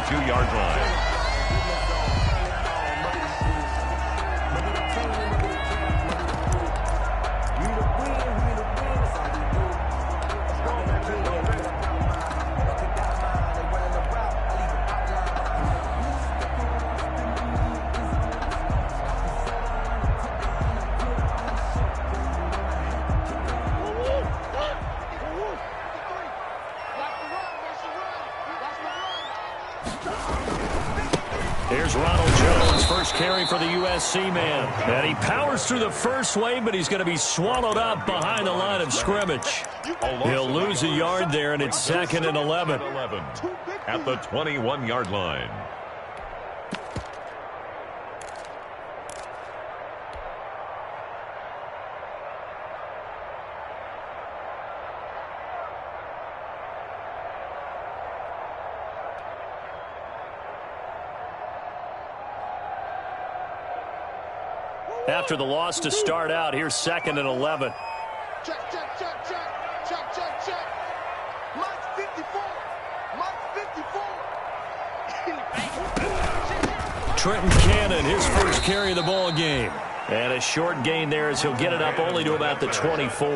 22-yard line. Here's Ronald Jones, first carry for the USC man. And he powers through the first wave, but he's going to be swallowed up behind the line of scrimmage. He'll lose a yard there, and it's 2nd and 11. At the 21-yard line. After the loss to start out, here's 2nd and 11. Check. Mike 54. Trenton Cannon, his first carry of the ball game. And a short gain there as he'll get it up only to about the 24.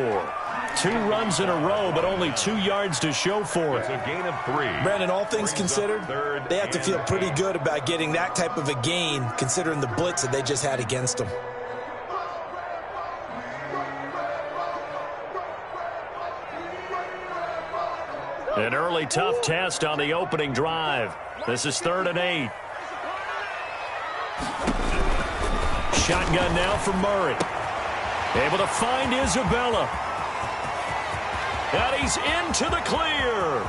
2 runs in a row, but only 2 yards to show for it. It's a gain of 3. Brandon, all things considered, they have to feel pretty good about getting that type of a gain, considering the blitz that they just had against them. An early tough test on the opening drive. This is 3rd and 8. Shotgun now for Murray. Able to find Isabella. And he's into the clear.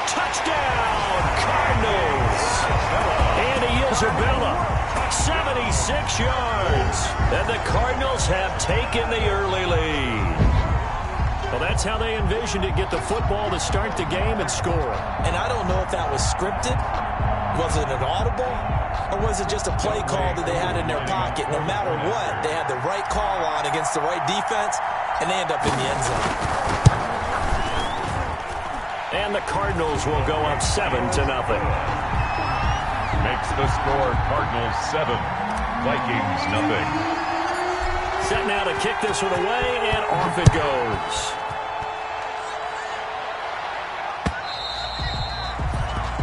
Touchdown, Cardinals. Andy Isabella, 76 yards. And the Cardinals have taken the early lead. Well, that's how they envisioned it, get the football to start the game and score. And I don't know if that was scripted. Was it an audible? Or was it just a play call that they had in their pocket? No matter what, they had the right call on against the right defense, and they end up in the end zone. And the Cardinals will go up 7-0. Makes the score Cardinals 7, Vikings nothing. Set now to kick this one away, and off it goes.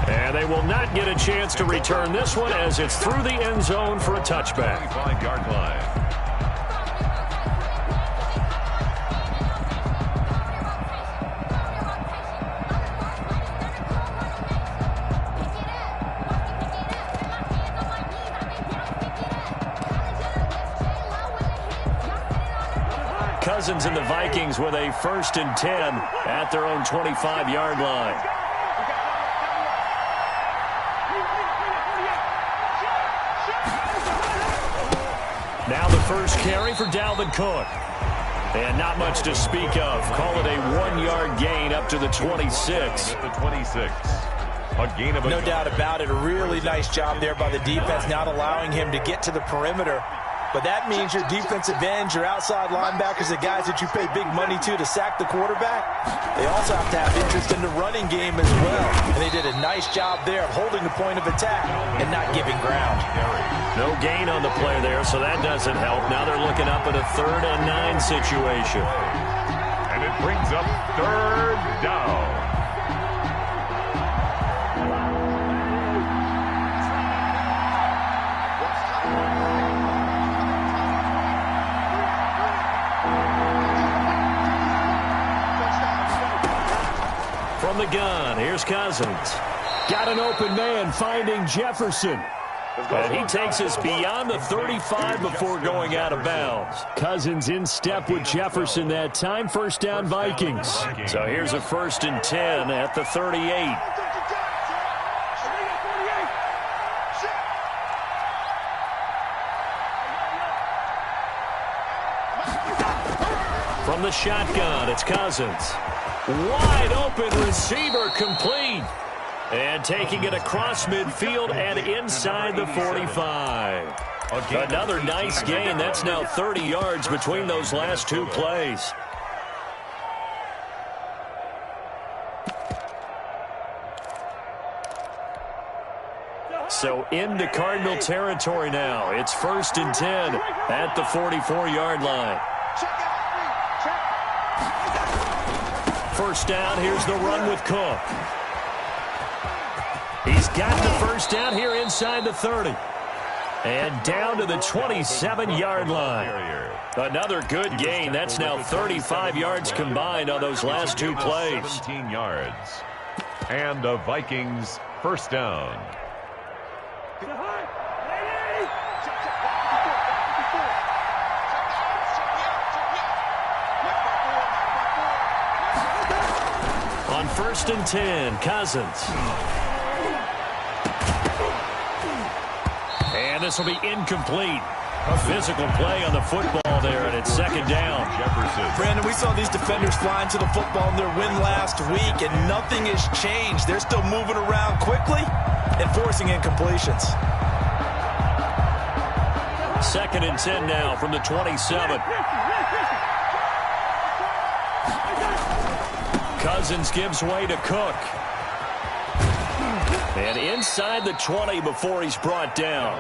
And they will not get a chance to return this one as it's through the end zone for a touchback. 25-yard line. Cousins and the Vikings with a 1st and 10 at their own 25-yard line. Now the first carry for Dalvin Cook. And not much to speak of. Call it a 1-yard gain up to the 26. The 26. A gain of no doubt about it. A really nice job there by the defense, not allowing him to get to the perimeter. But that means your defensive ends, your outside linebackers, the guys that you pay big money to sack the quarterback, they also have to have interest in the running game as well. And they did a nice job there of holding the point of attack and not giving ground. No gain on the play there, so that doesn't help. Now they're looking up at a 3rd and 9 situation. And it brings up 3rd down. From the gun, here's Cousins. Got an open man finding Jefferson. And he takes us beyond the 35 before going out of bounds. Cousins in step with Jefferson that time. 1st down Vikings. So here's a 1st and 10 at the 38. From the shotgun, it's Cousins. Wide open receiver complete. And taking it across midfield and inside the 45. Another nice gain. That's now 30 yards between those last 2 plays. So into Cardinal territory now. It's 1st and 10 at the 44-yard line. First down, here's the run with Cook. He's got the first down here inside the 30. And down to the 27-yard line. Another good gain. That's now 35 yards combined on those last two plays. 17 yards. And the Vikings first down. On 1st and 10, Cousins. And this will be incomplete. A physical play on the football there, and it's 2nd down. Jefferson. Brandon, we saw these defenders flying to the football in their win last week, and nothing has changed. They're still moving around quickly and forcing incompletions. 2nd and 10 now from the 27. Cousins gives way to Cook. And inside the 20 before he's brought down.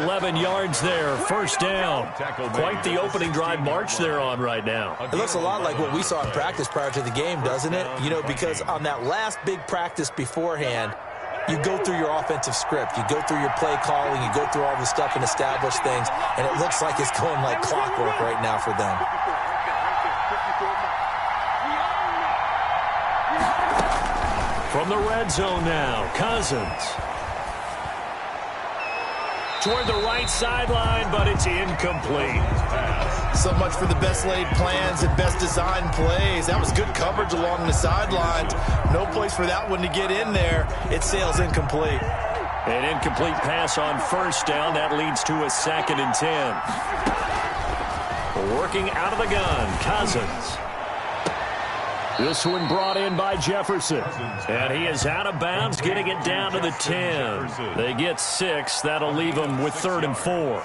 11 yards there, first down. Quite the opening drive march they're on right now. It looks a lot like what we saw in practice prior to the game, doesn't it? You know, because on that last big practice beforehand, you go through your offensive script. You go through your play calling. You go through all the stuff and establish things. And it looks like it's going like clockwork right now for them. From the red zone now, Cousins. Toward the right sideline, but it's incomplete. So much for the best laid plans and best designed plays. That was good coverage along the sidelines. No place for that one to get in there. It sails incomplete. An incomplete pass on first down. That leads to a 2nd and 10. Working out of the gun, Cousins. This one brought in by Jefferson. And he is out of bounds, getting it down to the 10. They get 6. That'll leave them with 3rd and 4.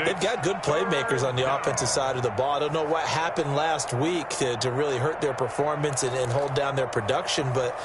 They've got good playmakers on the offensive side of the ball. I don't know what happened last week to really hurt their performance and hold down their production, but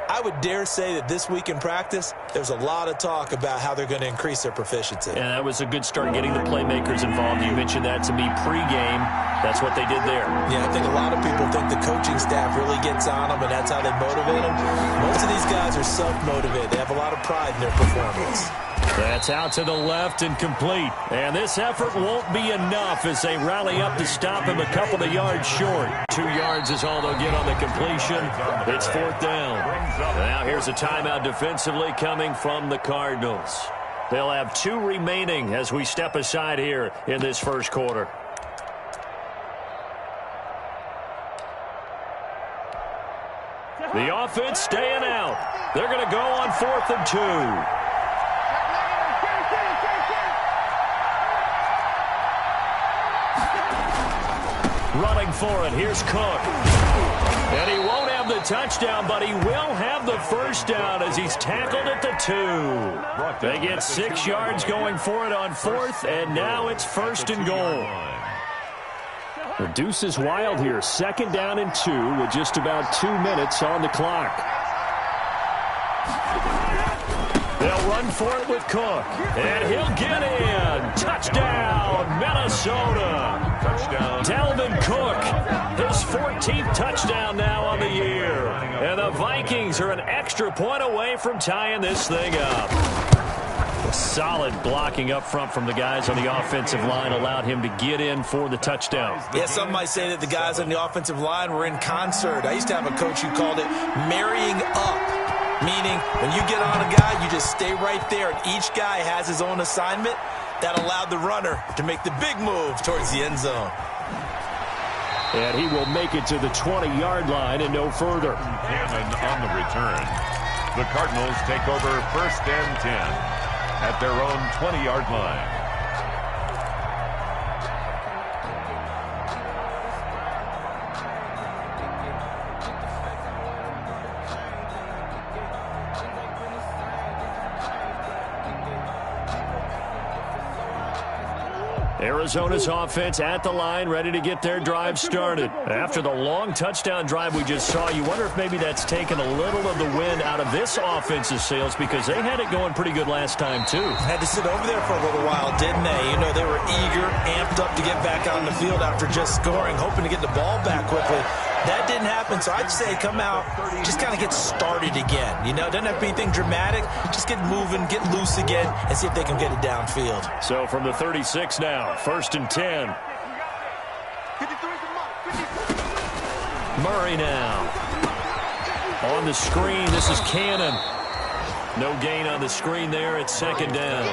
I would dare say that this week in practice, there's a lot of talk about how they're going to increase their proficiency. And that was a good start getting the playmakers involved. You mentioned that to me pregame. That's what they did there. Yeah, I think a lot of people think the coaching staff really gets on them, and that's how they motivate them. Most of these guys are self-motivated. They have a lot of pride in their performance. That's out to the left and complete. And this effort won't be enough as they rally up to stop him a couple of yards short. 2 yards is all they'll get on the completion. It's 4th down. Now here's a timeout defensively coming from the Cardinals. They'll have 2 remaining as we step aside here in this first quarter. The offense staying out. They're going to go on 4th and 2. Running for it, here's Cook. And he won't have the touchdown, but he will have the first down as he's tackled at the 2. They get 6 yards going for it on 4th, and now it's 1st and goal. The deuce is wild here. 2nd down and 2 with just about 2 minutes on the clock. They'll run for it with Cook. And he'll get in. Touchdown, Minnesota. Touchdown. Dalvin Cook, his 14th touchdown now on the year. And the Vikings are an extra point away from tying this thing up. Solid blocking up front from the guys on the offensive line allowed him to get in for the touchdown. Yeah, some might say that the guys on the offensive line were in concert. I used to have a coach who called it marrying up, meaning when you get on a guy, you just stay right there, and each guy has his own assignment. That allowed the runner to make the big move towards the end zone. And he will make it to the 20-yard line and no further. Cannon on the return. The Cardinals take over 1st and 10. At their own 20-yard line. Arizona's offense at the line, ready to get their drive started. After the long touchdown drive we just saw, you wonder if maybe that's taken a little of the wind out of this offense's sails because they had it going pretty good last time, too. Had to sit over there for a little while, didn't they? You know, they were eager, amped up to get back on the field after just scoring, hoping to get the ball back quickly. That didn't happen, so I'd say come out, just kind of get started again. You know, doesn't have to be anything dramatic. Just get moving, get loose again, and see if they can get it downfield. So from the 36 now, 1st and 10. Murray now. On the screen, this is Cannon. No gain on the screen there. It's 2nd down.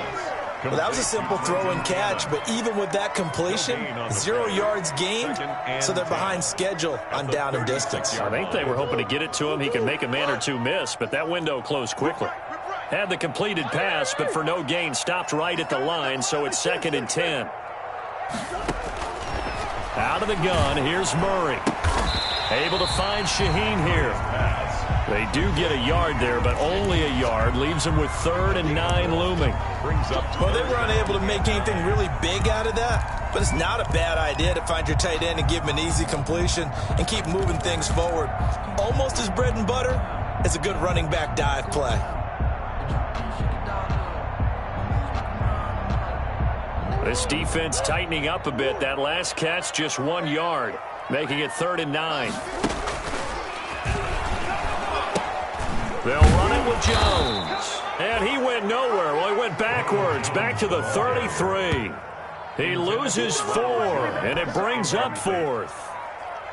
Well, that was a simple throw and catch, but even with that completion, 0 yards gained, so they're behind schedule on down and distance. I think they were hoping to get it to him. He could make a man or two miss, but that window closed quickly. Had the completed pass, but for no gain, stopped right at the line, so it's 2nd and 10. Out of the gun, here's Murray. Able to find Shaheen here. They do get a yard there, but only a yard. Leaves them with 3rd and 9 looming. Well, they were unable to make anything really big out of that, but it's not a bad idea to find your tight end and give him an easy completion and keep moving things forward. Almost as bread and butter as a good running back dive play. This defense tightening up a bit. That last catch, just 1 yard, making it 3rd and 9. They'll run it with Jones. And he went nowhere. Well, he went backwards, back to the 33. He loses 4, and it brings up 4th.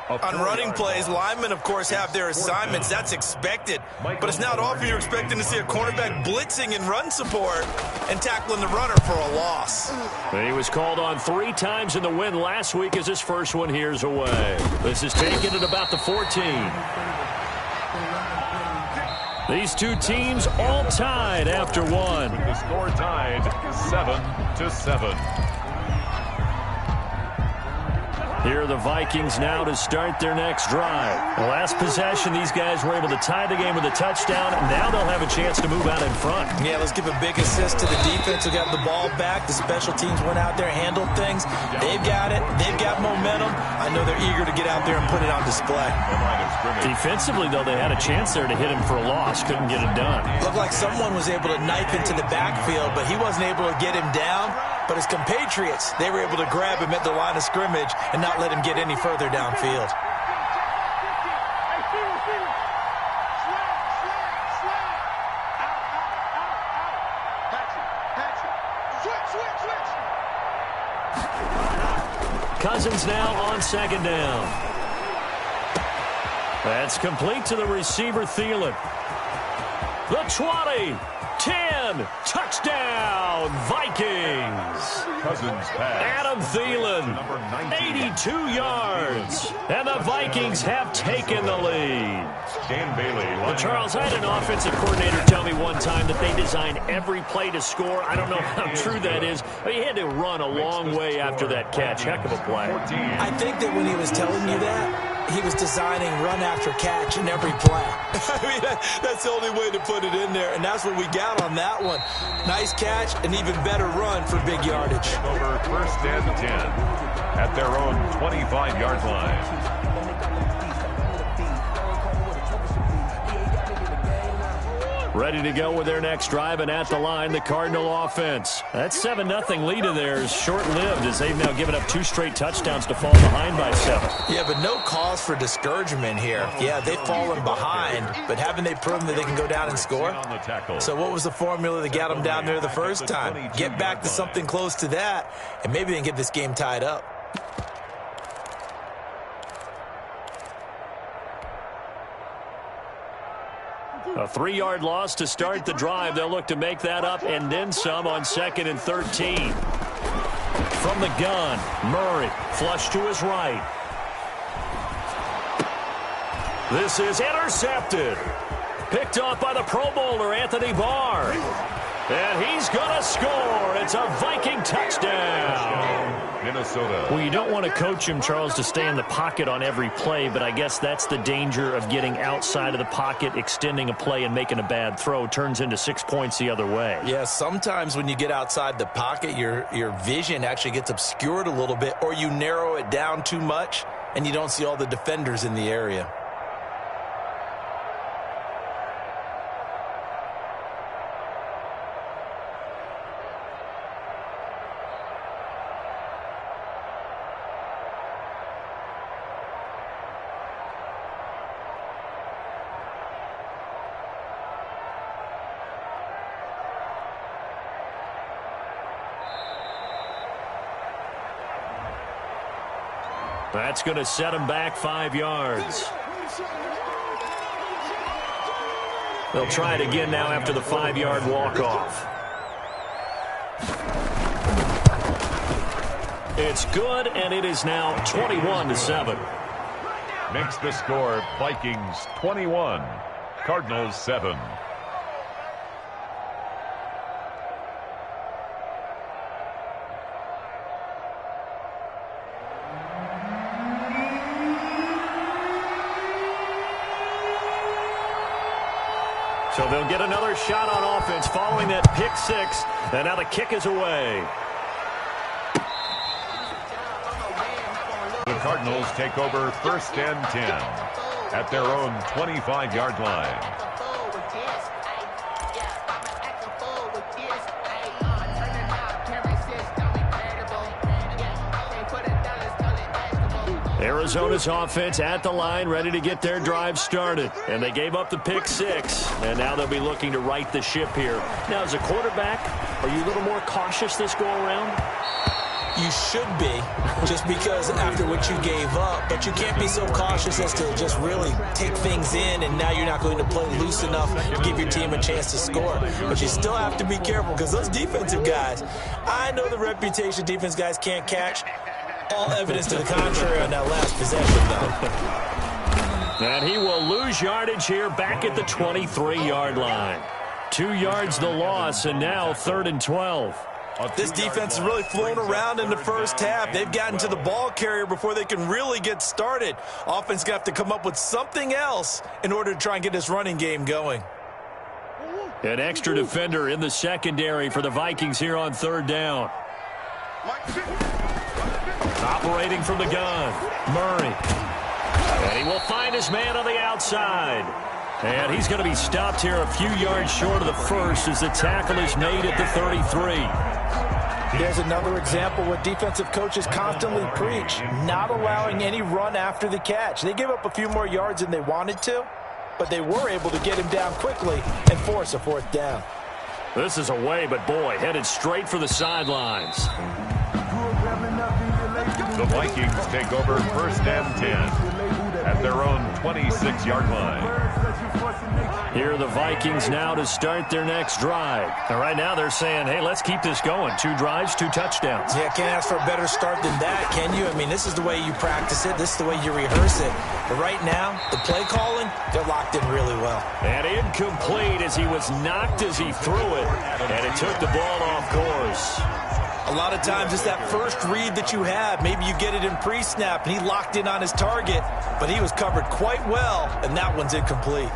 On running plays, linemen, of course, have their assignments. That's expected. But it's not often you're expecting to see a cornerback blitzing in run support and tackling the runner for a loss. And he was called on 3 times in the win last week as his first one here's away. This is taken at about the 14. These two teams all tied after 1. The score tied 7-7. Here are the Vikings now to start their next drive. The last possession, these guys were able to tie the game with a touchdown. Now they'll have a chance to move out in front. Yeah, let's give a big assist to the defense who got the ball back. The special teams went out there, handled things. They've got it. They've got momentum. I know they're eager to get out there and put it on display. Defensively, though, they had a chance there to hit him for a loss. Couldn't get it done. Looked like someone was able to knife into the backfield, but he wasn't able to get him down. But his compatriots, they were able to grab him at the line of scrimmage and not let him get any further downfield. Cousins now on 2nd down. That's complete to the receiver, Thielen. The 20, 10, touchdown, Vikings. Cousins pass. Adam Thielen, 82 yards. And the Vikings have taken the lead. Dan Bailey. Well, Charles, I had an offensive coordinator tell me one time that they design every play to score. I don't know how true that is, but he had to run a long way after that catch. Heck of a play. I think that when he was telling you that, he was designing run after catch in every play. I mean, that's the only way to put it in there, and that's what we got on that one. Nice catch, an even better run for big yardage. Over 1st and 10 at their own 25-yard line. Ready to go with their next drive, and at the line, the Cardinal offense. That 7-0 lead of theirs short-lived as they've now given up 2 straight touchdowns to fall behind by 7. Yeah, but no cause for discouragement here. Yeah, they've fallen behind, but haven't they proven that they can go down and score? So what was the formula that got them down there the first time? Get back to something close to that, and maybe they can get this game tied up. A 3-yard loss to start the drive. They'll look to make that up and then some on 2nd and 13. From the gun, Murray, flush to his right. This is intercepted. Picked off by the Pro Bowler, Anthony Barr. And he's going to score. It's a Viking touchdown. Minnesota. Well, you don't want to coach him, Charles, to stay in the pocket on every play, but I guess that's the danger of getting outside of the pocket, extending a play, and making a bad throw. Turns into 6 points the other way. Yeah, sometimes when you get outside the pocket, your vision actually gets obscured a little bit, or you narrow it down too much, and you don't see all the defenders in the area. That's going to set him back 5 yards. They'll try it again now after the 5-yard walk-off. It's good, and it is now 21-7. Makes the score Vikings 21, Cardinals 7. So they'll get another shot on offense following that pick six, and now the kick is away. The Cardinals take over 1st and 10 at their own 25-yard line. Arizona's offense at the line, ready to get their drive started. And they gave up the pick six, and now they'll be looking to right the ship here. Now, as a quarterback, are you a little more cautious this go-around? You should be, just because after what you gave up, but you can't be so cautious as to just really take things in, and now you're not going to play loose enough to give your team a chance to score. But you still have to be careful, because those defensive guys, I know the reputation defense guys can't catch. All evidence to the contrary on that last possession, though. And he will lose yardage here back at the 23-yard line. 2 yards the loss, and now 3rd and 12. This defense has really flown around in the first half. They've gotten to the ball carrier before they can really get started. Offense got to come up with something else in order to try and get this running game going. An extra defender in the secondary for the Vikings here on 3rd down. Operating from the gun, Murray. And he will find his man on the outside. And he's going to be stopped here a few yards short of the first as the tackle is made at the 33. There's another example what defensive coaches constantly preach, not allowing any run after the catch. They gave up a few more yards than they wanted to, but they were able to get him down quickly and force a 4th down. This is away, but boy, headed straight for the sidelines. The Vikings take over 1st and 10 at their own 26-yard line. Here are the Vikings now to start their next drive. And right now they're saying, hey, let's keep this going. 2 drives, 2 touchdowns. Yeah, can't ask for a better start than that, can you? I mean, this is the way you practice it. This is the way you rehearse it. But right now, the play calling, they're locked in really well. And incomplete as he was knocked as he threw it. And it took the ball off course. A lot of times it's that first read that you have. Maybe you get it in pre-snap, and he locked in on his target, but he was covered quite well, and that one's incomplete.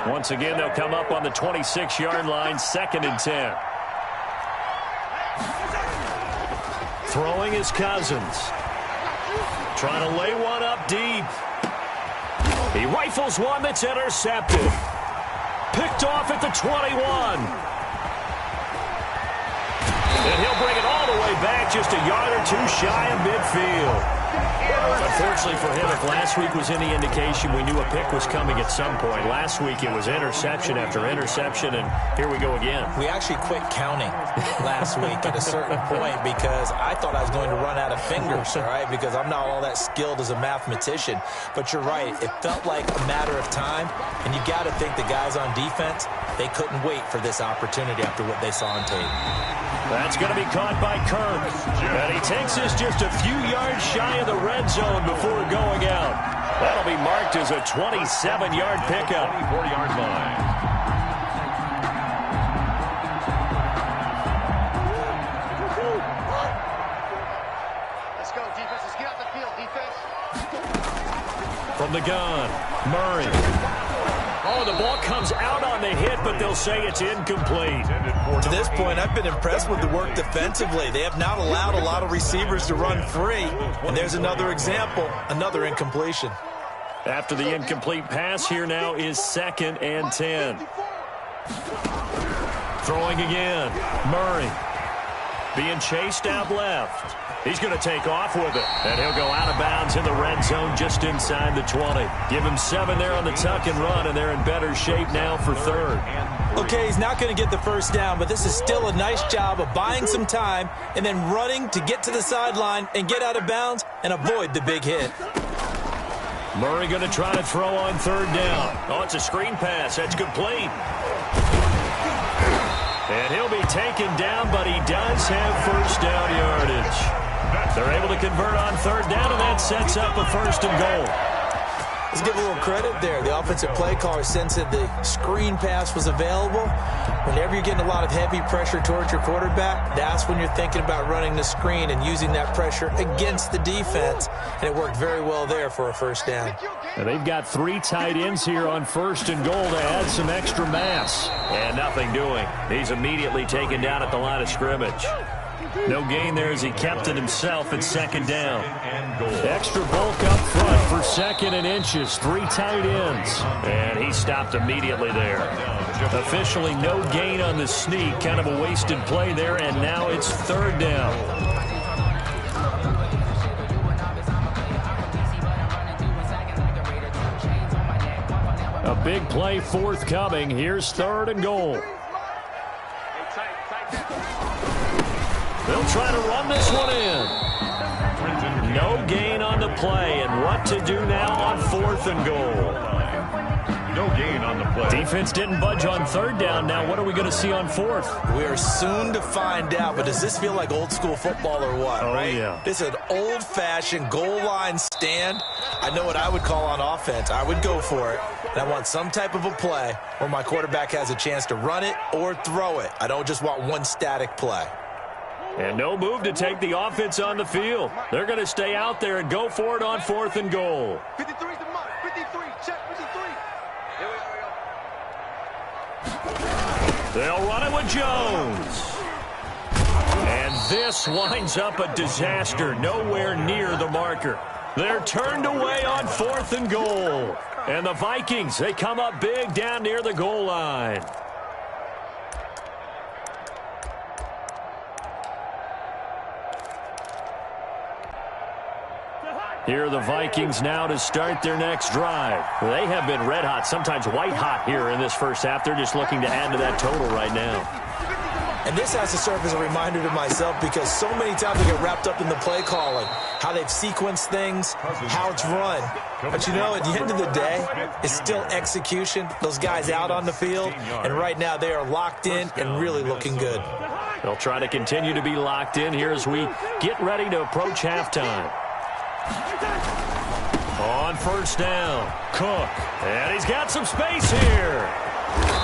Once again, they'll come up on the 26-yard line, 2nd and 10. Throwing is Cousins. Trying to lay one up deep. He rifles one that's intercepted. Picked off at the 21. And he'll bring it all the way back, just a yard or 2 shy of midfield. Unfortunately for him, if last week was any indication, we knew a pick was coming at some point. Last week it was interception after interception, and here we go again. We actually quit counting last week at a certain point because I thought I was going to run out of fingers, all right, because I'm not all that skilled as a mathematician. But you're right. It felt like a matter of time, and you got to think the guys on defense, they couldn't wait for this opportunity after what they saw on tape. That's going to be caught by Kirk. And he takes this just a few yards shy of the red zone before going out. That'll be marked as a 27-yard pickup. 24-yard line. Let's go, defense. Let's get out the field, defense. From the gun, Murray. Oh, the ball comes out on the hit, but they'll say it's incomplete. To this point, I've been impressed with the work defensively. They have not allowed a lot of receivers to run free. And there's another example, another incompletion. After the incomplete pass, here now is 2nd and 10. Throwing again, Murray. Being chased out left. He's going to take off with it, and he'll go out of bounds in the red zone just inside the 20. Give him 7 there on the tuck and run, and they're in better shape now for 3rd. Okay, he's not going to get the first down, but this is still a nice job of buying some time and then running to get to the sideline and get out of bounds and avoid the big hit. Murray going to try to throw on 3rd down. Oh, it's a screen pass. That's complete. And he'll be taken down, but he does have first down yardage. They're able to convert on 3rd down, and that sets up a 1st and goal. Let's give a little credit there. The offensive play caller sensed that the screen pass was available. Whenever you're getting a lot of heavy pressure towards your quarterback, that's when you're thinking about running the screen and using that pressure against the defense. And it worked very well there for a 1st down. And they've got 3 tight ends here on 1st and goal to add some extra mass. And nothing doing. He's immediately taken down at the line of scrimmage. No gain there as he kept it himself at 2nd down. Extra bulk up front for 2nd and inches. 3 tight ends. And he stopped immediately there. Officially no gain on the sneak. Kind of a wasted play there, and now it's 3rd down. A big play forthcoming. Here's 3rd and goal. They'll try to run this one in. No gain on the play, and what to do now on 4th and goal. No gain on the play. Defense didn't budge on 3rd down. Now what are we going to see on 4th? We are soon to find out, but does this feel like old school football or what? Oh, right? Yeah. This is an old-fashioned goal line stand. I know what I would call on offense. I would go for it. And I want some type of a play where my quarterback has a chance to run it or throw it. I don't just want one static play. And no move to take the offense on the field. They're going to stay out there and go for it on 4th and goal. 53 is the mark. 53. Check 53. Here we go. They'll run it with Jones. And this winds up a disaster. Nowhere near the marker. They're turned away on 4th and goal. And the Vikings, they come up big down near the goal line. Here are the Vikings now to start their next drive. They have been red hot, sometimes white hot here in this first half. They're just looking to add to that total right now. And this has to serve as a reminder to myself because so many times I get wrapped up in the play calling, how they've sequenced things, how it's run. But, you know, at the end of the day, it's still execution. Those guys out on the field, and right now they are locked in and really looking good. They'll try to continue to be locked in here as we get ready to approach halftime. On 1st down, Cook. And he's got some space here.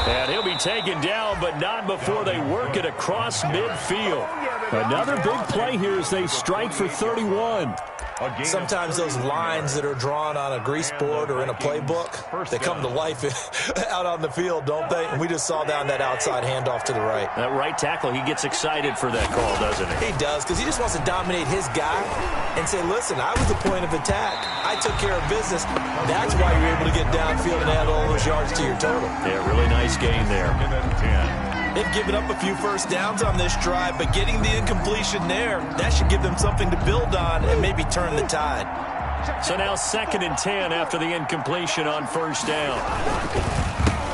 And he'll be taken down, but not before they work it across midfield. Another big play here as they strike for 31. Sometimes those lines that are drawn on a grease board or in a playbook, they come to life out on the field, don't they? And we just saw down that outside handoff to the right. That right tackle, he gets excited for that call, doesn't he? He does, because he just wants to dominate his guy and say, listen, I was the point of attack. I took care of business. That's why you're able to get downfield and add all those yards to your total. Yeah, really nice game there. They've given up a few first downs on this drive, but getting the incompletion there, that should give them something to build on and maybe turn the tide. So now 2nd and 10 after the incompletion on 1st down.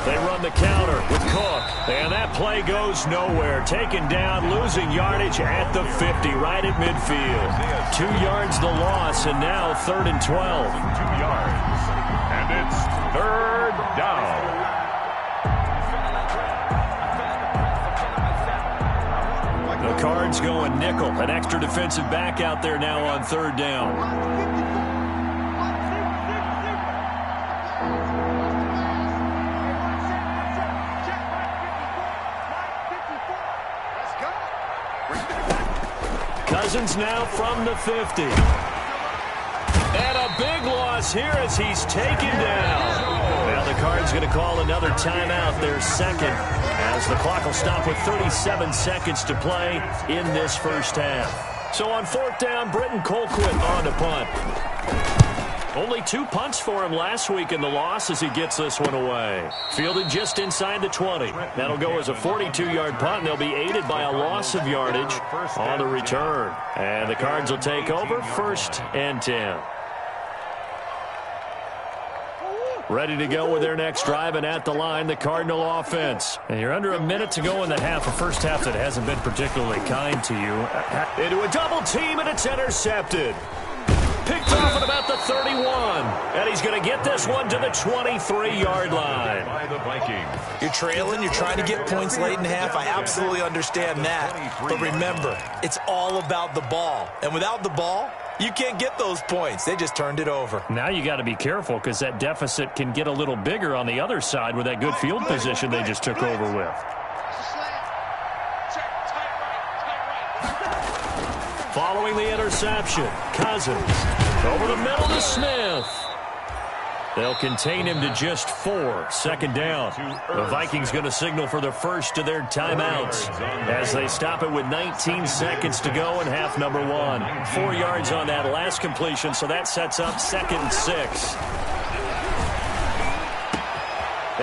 They run the counter with Cook, and that play goes nowhere. Taken down, losing yardage at the 50, right at midfield. 2 yards the loss, and now 3rd and 12. 2 yards, and it's 3rd down. The Cards going nickel. An extra defensive back out there now on 3rd down. Cousins now from the 50. And a big loss here as he's taken down. Now the Cards going to call another timeout, their second, as the clock will stop with 37 seconds to play in this first half. So on fourth down, Britton Colquitt on to punt. Only 2 punts for him last week in the loss as he gets this one away. Fielded just inside the 20. That'll go as a 42-yard punt, and they'll be aided by a loss of yardage on the return. And the Cards will take over 1st and 10. Ready to go with their next drive, and at the line, the Cardinal offense. And you're under a minute to go in the half, a first half that hasn't been particularly kind to you. Into a double team, and it's intercepted. Picked off at about the 31. And he's going to get this one to the 23-yard line. By the Vikings. You're trailing. You're trying to get points late in half. I absolutely understand that. But remember, it's all about the ball. And without the ball, you can't get those points. They just turned it over. Now you got to be careful because that deficit can get a little bigger on the other side with that good field position they just took over with. Following the interception, Cousins over the middle to Smith. They'll contain him to just 4. Second down. The Vikings going to signal for the first of their timeouts as they stop it with 19 seconds to go in half number 1. 4 yards on that last completion, so that sets up 2nd and 6.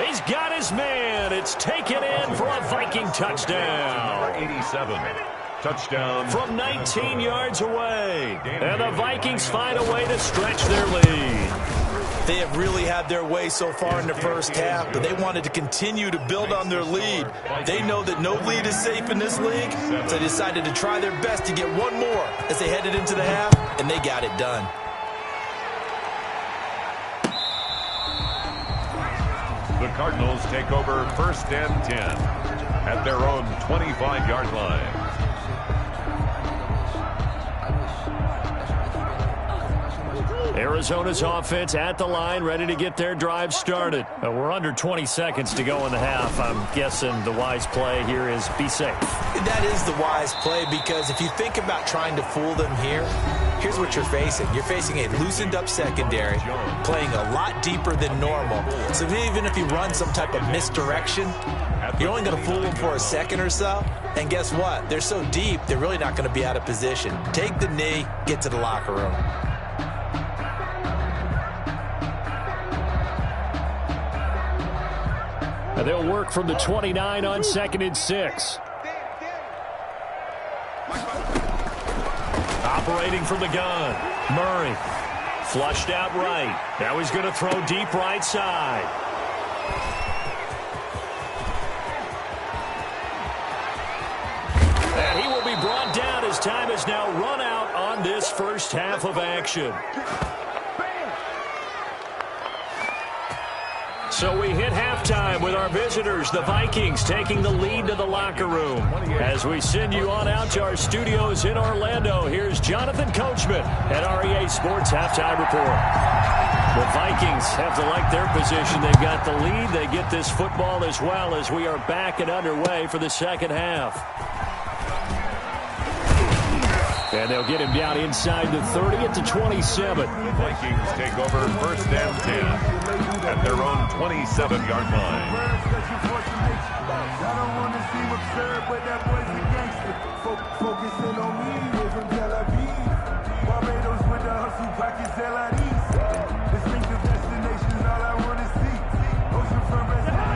He's got his man. It's taken in for a Viking touchdown. 87. Touchdown. From 19 yards away. And the Vikings find a way to stretch their lead. They have really had their way so far in the first half, but they wanted to continue to build on their lead. They know that no lead is safe in this league, so they decided to try their best to get one more as they headed into the half, and they got it done. The Cardinals take over 1st and 10 at their own 25-yard line. Arizona's offense at the line, ready to get their drive started. We're under 20 seconds to go in the half. I'm guessing the wise play here is be safe. That is the wise play, because if you think about trying to fool them here, here's what you're facing. You're facing a loosened up secondary, playing a lot deeper than normal. So even if you run some type of misdirection, you're only going to fool them for a second or so. And guess what? They're so deep, they're really not going to be out of position. Take the knee, get to the locker room. They'll work from the 29 on 2nd and 6. Operating from the gun, Murray. Flushed out right. Now he's going to throw deep right side. And he will be brought down as time has now run out on this first half of action. So we hit halftime with our visitors, the Vikings, taking the lead to the locker room. As we send you on out to our studios in Orlando, here's Jonathan Coachman at REA Sports Halftime Report. The Vikings have to like their position. They've got the lead. They get this football as well as we are back and underway for the second half. And they'll get him down inside the 30 at the 27. The Vikings take over 1st and 10 at their own 27-yard line.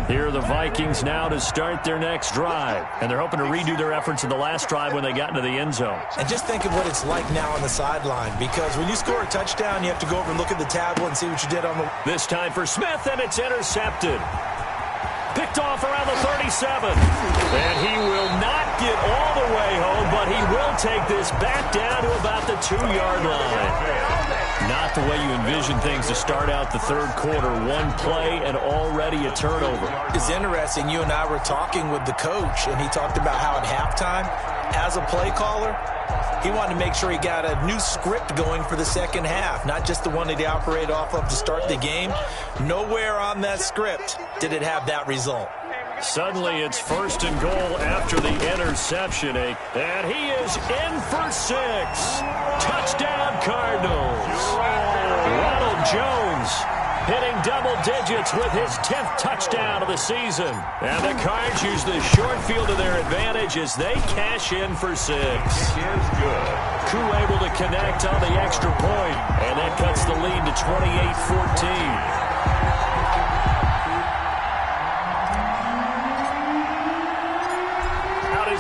Here are the Vikings now to start their next drive. And they're hoping to redo their efforts in the last drive when they got into the end zone. And just think of what it's like now on the sideline, because when you score a touchdown, you have to go over and look at the tablet and see what you did on the... This time for Smith, and it's intercepted. Picked off around the 37. And he will not get all the way home, but he will take this back down to about the 2-yard line. Not the way you envision things to start out the third quarter. One play and already a turnover. It's interesting. You and I were talking with the coach, and he talked about how at halftime, as a play caller, he wanted to make sure he got a new script going for the second half, not just the one that he operated off of to start the game. Nowhere on that script did it have that result. Suddenly it's 1st and goal after the interception. And he is in for 6. Touchdown, Cardinals. Ronald Jones hitting double digits with his 10th touchdown of the season. And the Cards use the short field to their advantage as they cash in for 6. Kick is good. Koo able to connect on the extra point, and that cuts the lead to 28-14.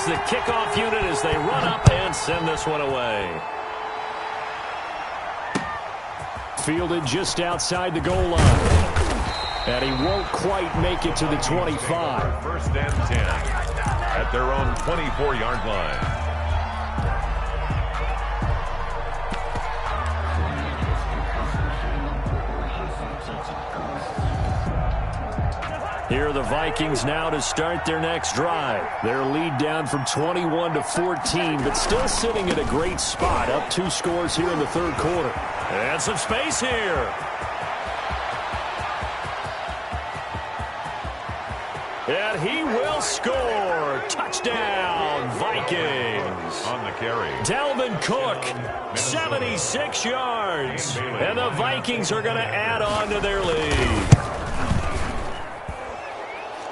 The kickoff unit as they run up and send this one away. Fielded just outside the goal line. And he won't quite make it to the 25. 1st and 10 at their own 24-yard line. Here are the Vikings now to start their next drive. Their lead down from 21-14, but still sitting at a great spot. Up 2 scores here in the 3rd quarter. And some space here. And he will score. Touchdown, Vikings. On the carry. Dalvin Cook, 76 yards. And the Vikings are going to add on to their lead.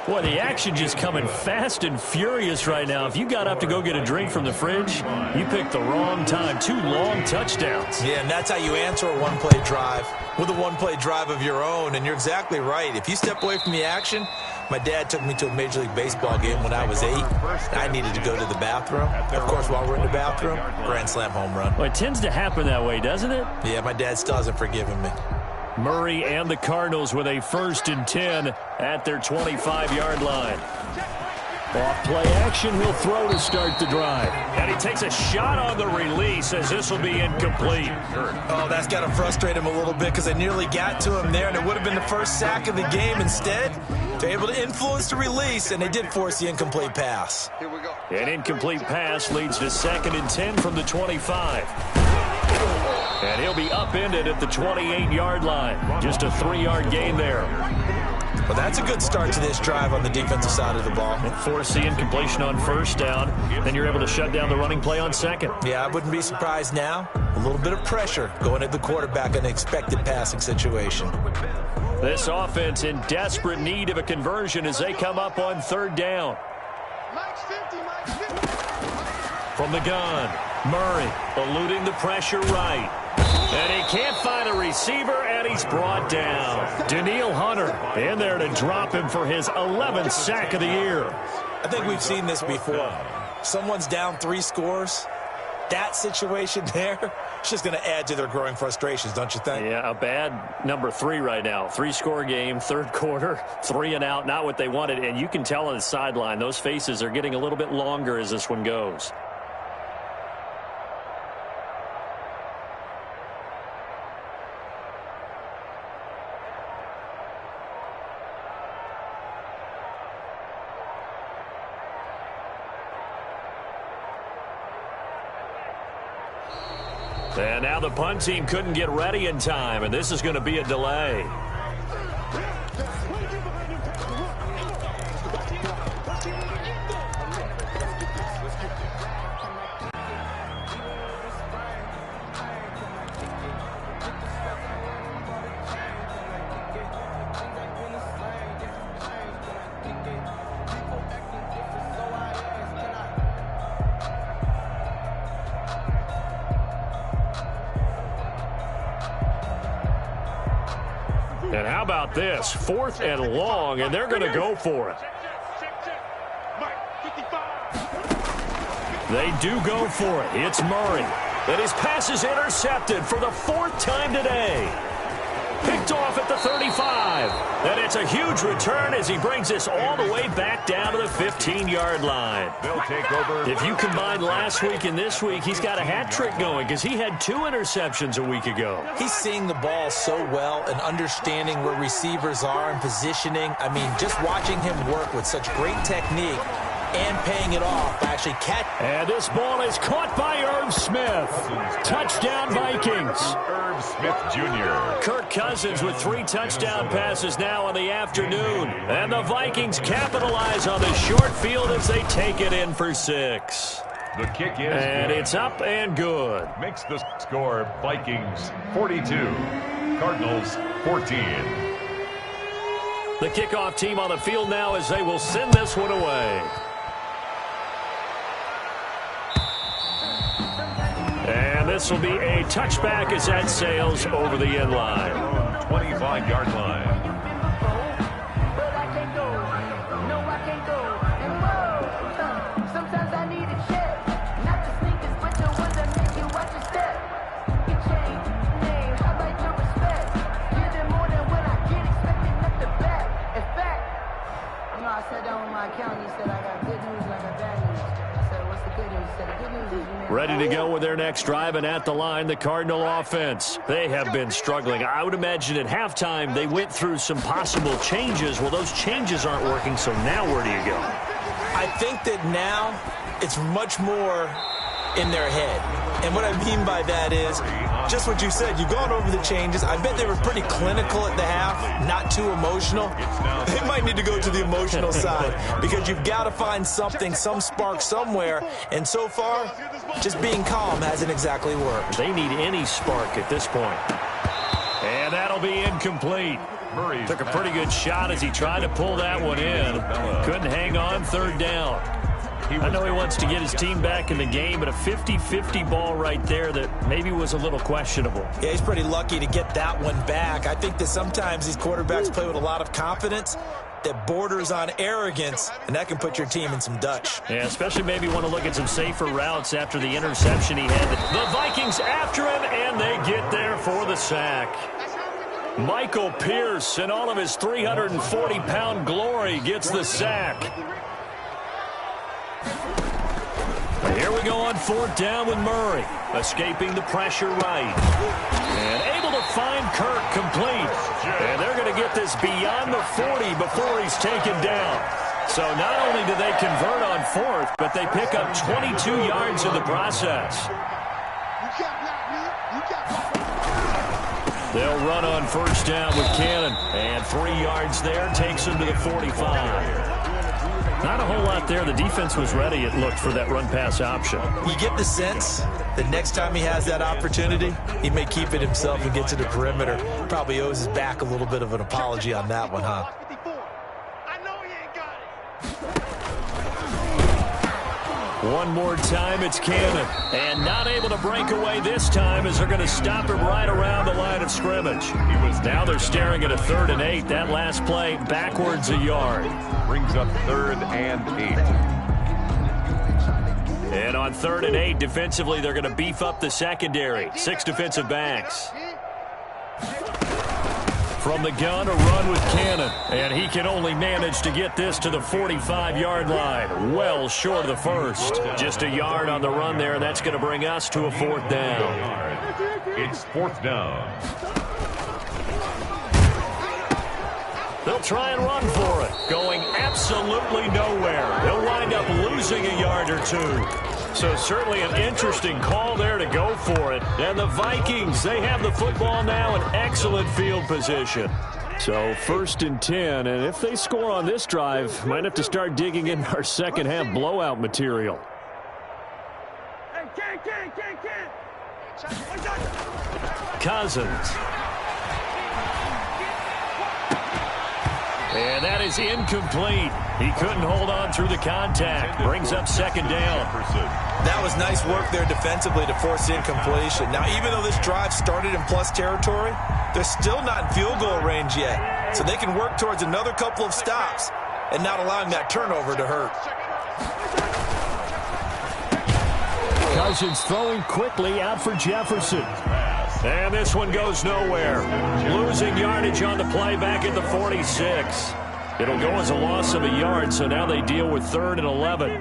Boy, the action just coming fast and furious right now. If you got up to go get a drink from the fridge, you picked the wrong time. 2 long touchdowns. Yeah, and that's how you answer a one-play drive with a one-play drive of your own. And you're exactly right. If you step away from the action, my dad took me to a Major League Baseball game when I was 8. I needed to go to the bathroom. Of course, while we're in the bathroom, grand slam home run. Well, it tends to happen that way, doesn't it? Yeah, my dad still hasn't forgiven me. Murray and the Cardinals with a 1st and 10 at their 25-yard line. Off play action, he'll throw to start the drive. And he takes a shot on the release as this will be incomplete. Oh, that's got to frustrate him a little bit because I nearly got to him there, and it would have been the first sack of the game. Instead, they're able to influence the release, and they did force the incomplete pass. Here we go. An incomplete pass leads to 2nd and 10 from the 25. And he'll be upended at the 28-yard line. Just a 3-yard gain there. Well, that's a good start to this drive on the defensive side of the ball. Force the incompletion on 1st down. Then you're able to shut down the running play on 2nd. Yeah, I wouldn't be surprised now. A little bit of pressure going at the quarterback in an expected passing situation. This offense in desperate need of a conversion as they come up on 3rd down. Mike's 50, Mike's 50. From the gun, Murray eluding the pressure right. And he can't find a receiver, and he's brought down. Danielle Hunter in there to drop him for his 11th sack of the year. I think we've seen this before. Someone's down 3 scores. That situation there, it's just going to add to their growing frustrations, don't you think? Yeah, a bad number 3 right now. 3-score game, 3rd quarter, 3 and out, not what they wanted. And you can tell on the sideline, those faces are getting a little bit longer as this one goes. And now the punt team couldn't get ready in time, and this is going to be a delay. And how about this? 4th and long, and they're going to go for it. They do go for it. It's Murray. And his pass is intercepted for the 4th time today. Picked off at the 35. And it's a huge return as he brings this all the way back down to the 15-yard line. They'll take over. If you combine last week and this week, he's got a hat trick going because he had 2 interceptions a week ago. He's seeing the ball so well and understanding where receivers are and positioning. I mean, just watching him work with such great technique and paying it off. Actually And this ball is caught by Irv Smith. Touchdown, Vikings. Irv Smith. Smith Jr. Kirk Cousins with 3 touchdown passes now on the afternoon. And the Vikings capitalize on the short field as they take it in for 6. The kick is and good. It's up and good. Makes the score Vikings 42, Cardinals 14. The kickoff team on the field now as they will send this one away. And this will be a touchback as that sails over the end line. 25-yard line. Ready to go with their next drive, and at the line, the Cardinal offense. They have been struggling. I would imagine at halftime they went through some possible changes. Well, those changes aren't working, so now where do you go? I think that now it's much more in their head. And what I mean by that is just what you said. You've gone over the changes. I bet they were pretty clinical at the half, not too emotional. They might need to go to the emotional side because you've got to find something, some spark somewhere. And so far, just being calm hasn't exactly worked. They need any spark at this point. And that'll be incomplete. Murray's took a pretty good shot as he tried to pull that one in. Couldn't hang on, 3rd down. I know he wants to get his team back in the game, but a 50-50 ball right there that maybe was a little questionable. Yeah, he's pretty lucky to get that one back. I think that sometimes these quarterbacks play with a lot of confidence that borders on arrogance, and that can put your team in some Dutch. Yeah, especially maybe want to look at some safer routes after the interception he had. The Vikings after him, and they get there for the sack. Michael Pierce, in all of his 340-pound glory, gets the sack. Here we go on 4th down with Murray, escaping the pressure right. And able to find Kirk complete. And they're going to get this beyond the 40 before he's taken down. So not only do they convert on 4th, but they pick up 22 yards in the process. They'll run on 1st down with Cannon. And 3 yards there takes them to the 45. Not a whole lot there. The defense was ready, it looked, for that run-pass option. You get the sense that next time he has that opportunity, he may keep it himself and get to the perimeter. Probably owes his back a little bit of an apology on that one, huh? One more time, it's Cannon. And not able to break away this time as they're going to stop him right around the line of scrimmage. Now they're staring at a 3rd and 8. That last play, backwards a yard. Brings up 3rd and 8. And on 3rd and 8, defensively, they're going to beef up the secondary. 6 defensive backs. From the gun, a run with Cannon. And he can only manage to get this to the 45-yard line. Well short of the 1st. Just a yard on the run there, and that's going to bring us to a 4th down. It's 4th down. They'll try and run for it. Going absolutely nowhere. They'll wind up losing a yard or 2. So certainly an interesting call there to go for it. And the Vikings, they have the football now in excellent field position. So 1st and 10, and if they score on this drive, might have to start digging in our second half blowout material. Cousins. And that is incomplete. He couldn't hold on through the contact. Brings up 2nd down. That was nice work there defensively to force incompletion. Now, even though this drive started in plus territory, they're still not in field goal range yet. So they can work towards another couple of stops and not allowing that turnover to hurt. Cousins throwing quickly out for Jefferson. And this one goes nowhere. Losing yardage on the play back at the 46. It'll go as a loss of a yard, so now they deal with 3rd and 11.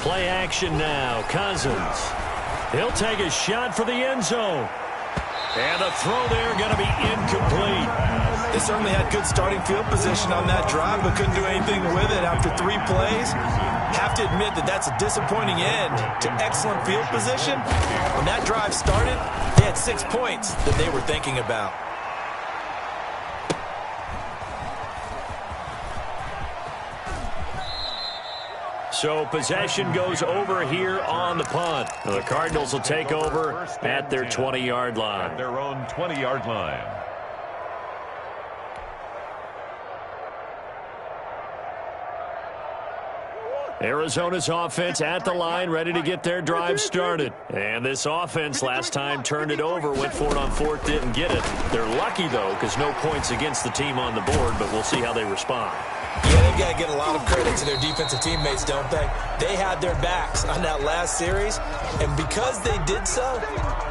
Play action now. Cousins. He'll take a shot for the end zone. And the throw there going to be incomplete. They certainly had good starting field position on that drive, but couldn't do anything with it after 3 plays. Have have to admit that that's a disappointing end to excellent field position. When that drive started, they had 6 points that they were thinking about. So possession goes over here on the punt. The Cardinals will take over at their 20-yard line. At their own 20-yard line. Arizona's offense at the line, ready to get their drive started. And this offense last time turned it over, went for it on fourth, didn't get it. They're lucky, though, because no points against the team on the board, but we'll see how they respond. Yeah, they've got to get a lot of credit to their defensive teammates, don't they? They had their backs on that last series, and because they did so,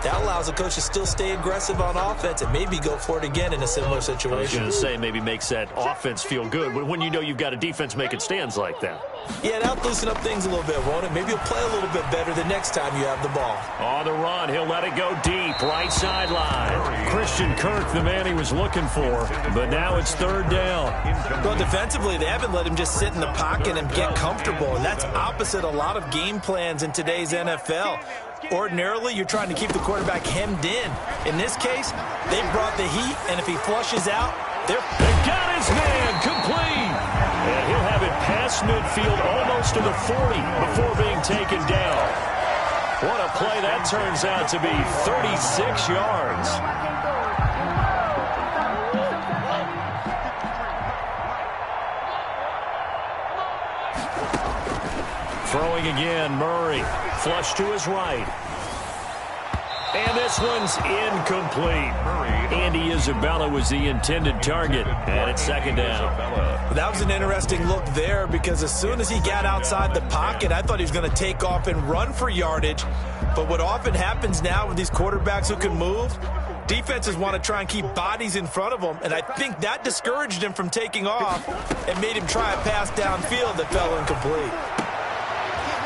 that allows the coach to still stay aggressive on offense and maybe go for it again in a similar situation. I was going to say, maybe makes that offense feel good when you know you've got a defense making stands like that. Yeah, that'll loosen up things a little bit, won't it? Maybe you'll play a little bit better the next time you have the ball. On the run, he'll let it go deep, right sideline. Christian Kirk, the man he was looking for, but now it's third down. Well, defensively, they haven't let him just sit in the pocket and get comfortable, and that's opposite a lot of game plans in today's NFL. Ordinarily, you're trying to keep the quarterback hemmed in. In this case, they brought the heat, and if he flushes out, they got his man complete. And he'll have it past midfield almost to the 40 before being taken down. What a play that turns out to be, 36 yards. Throwing again, Murray. Flush to his right. And this one's incomplete. Andy Isabella was the intended target, and it's second down. That was an interesting look there because as soon as he got outside the pocket, I thought he was going to take off and run for yardage. But what often happens now with these quarterbacks who can move, defenses want to try and keep bodies in front of them, and I think that discouraged him from taking off and made him try a pass downfield that fell incomplete.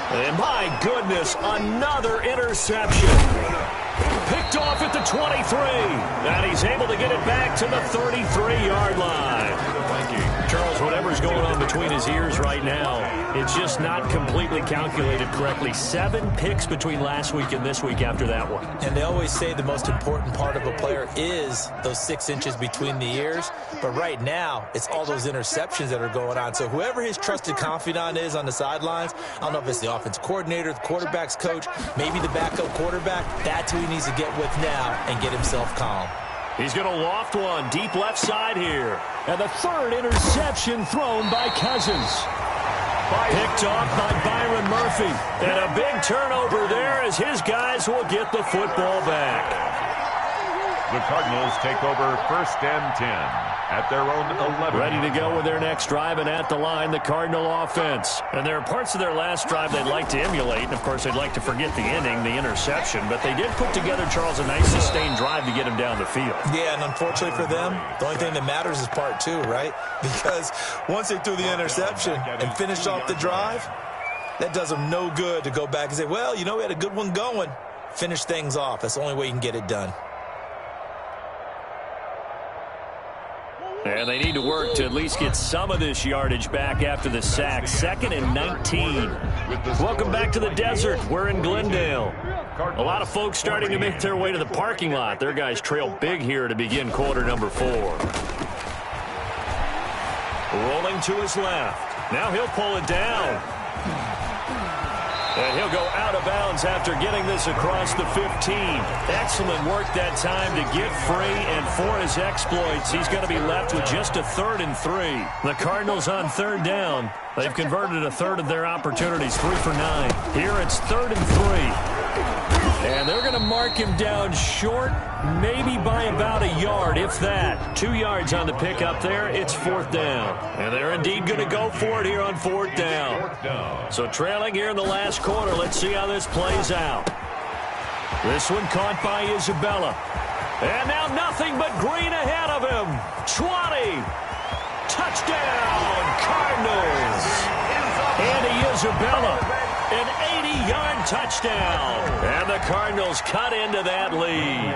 And my goodness, another interception. Picked off at the 23. And he's able to get it back to the 33-yard line. Charles, whatever's going on between his ears right now, it's just not completely calculated correctly. 7 picks between last week and this week after that one. And they always say the most important part of a player is those 6 inches between the ears. But right now, it's all those interceptions that are going on. So whoever his trusted confidant is on the sidelines, I don't know if it's the offense coordinator, the quarterback's coach, maybe the backup quarterback, that's who he needs to get with now and get himself calm. He's going to loft one deep left side here. And the third interception thrown by Cousins. Picked off by Byron Murphy. And a big turnover there as his guys will get the football back. The Cardinals take over first and 10 at their own 11. Ready to go with their next drive, and at the line, the Cardinal offense. And there are parts of their last drive they'd like to emulate, and of course they'd like to forget the ending, the interception, but they did put together, Charles, a nice sustained drive to get him down the field. Yeah, and unfortunately for them, the only thing that matters is part 2, right? Because once they threw the interception and finished off the drive, that does them no good to go back and say, well, you know, we had a good one going. Finish things off. That's the only way you can get it done. And they need to work to at least get some of this yardage back after the sack. 2nd and 19. Welcome back to the desert. We're in Glendale. A lot of folks starting to make their way to the parking lot. Their guys trail big here to begin quarter number 4. Rolling to his left. Now he'll pull it down. And he'll go out of bounds after getting this across the 15. Excellent work that time to get free, and for his exploits, he's going to be left with just a 3rd and 3. The Cardinals on 3rd down. They've converted a 1/3 of their opportunities, 3 for 9. Here it's 3rd and 3. And they're going to mark him down short, maybe by about a yard, if that. 2 yards on the pickup there. It's 4th down. And they're indeed going to go for it here on 4th down. So trailing here in the last quarter. Let's see how this plays out. This one caught by Isabella. And now nothing but green ahead of him. 20. Touchdown, Cardinals. Andy Isabella An 80-yard touchdown. And the Cardinals cut into that lead.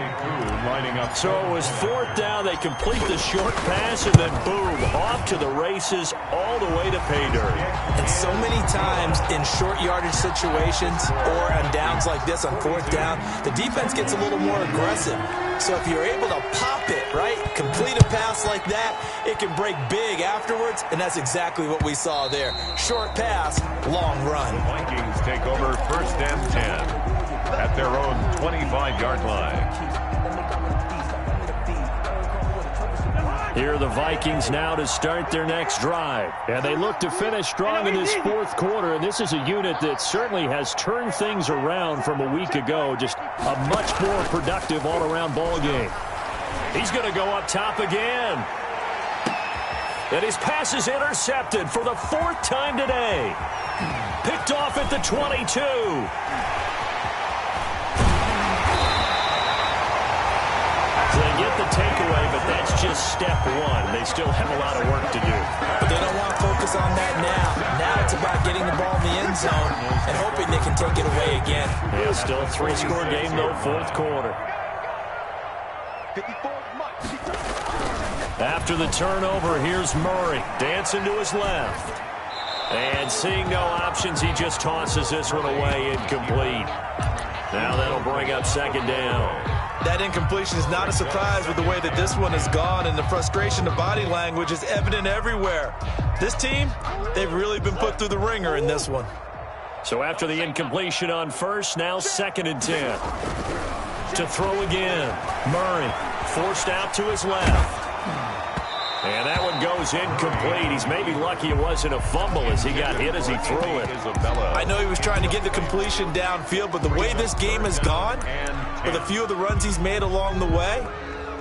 So it was 4th down. They complete the short pass, and then boom, off to the races all the way to pay dirt. And so many times in short yardage situations or on downs like this on 4th down, the defense gets a little more aggressive. So if you're able to pop it, right, complete a pass like that, it can break big afterwards, and that's exactly what we saw there. Short pass, long run. The Vikings take over 1st and 10 at their own 25-yard line. Here are the Vikings now to start their next drive. And they look to finish strong in this 4th quarter. And this is a unit that certainly has turned things around from a week ago. Just a much more productive all-around ball game. He's going to go up top again. And his pass is intercepted for the 4th time today. Picked off at the 22. They get the takeaway, but that's just step one. They still have a lot of work to do. But they don't want to focus on that now. Now it's about getting the ball in the end zone and hoping they can take it away again. Yeah, still a 3-score game, though, 4th quarter. After the turnover, here's Murray dancing to his left. And seeing no options, he just tosses this one away incomplete. Now that'll bring up 2nd down. That incompletion is not a surprise with the way that this one has gone, and the frustration of body language is evident everywhere. This team, they've really been put through the ringer in this one. So after the incompletion on 1st, now 2nd and 10. To throw again. Murray forced out to his left. And that one goes incomplete. He's maybe lucky it wasn't a fumble as he got hit as he threw it. I know he was trying to get the completion downfield, but the way this game has gone, with a few of the runs he's made along the way,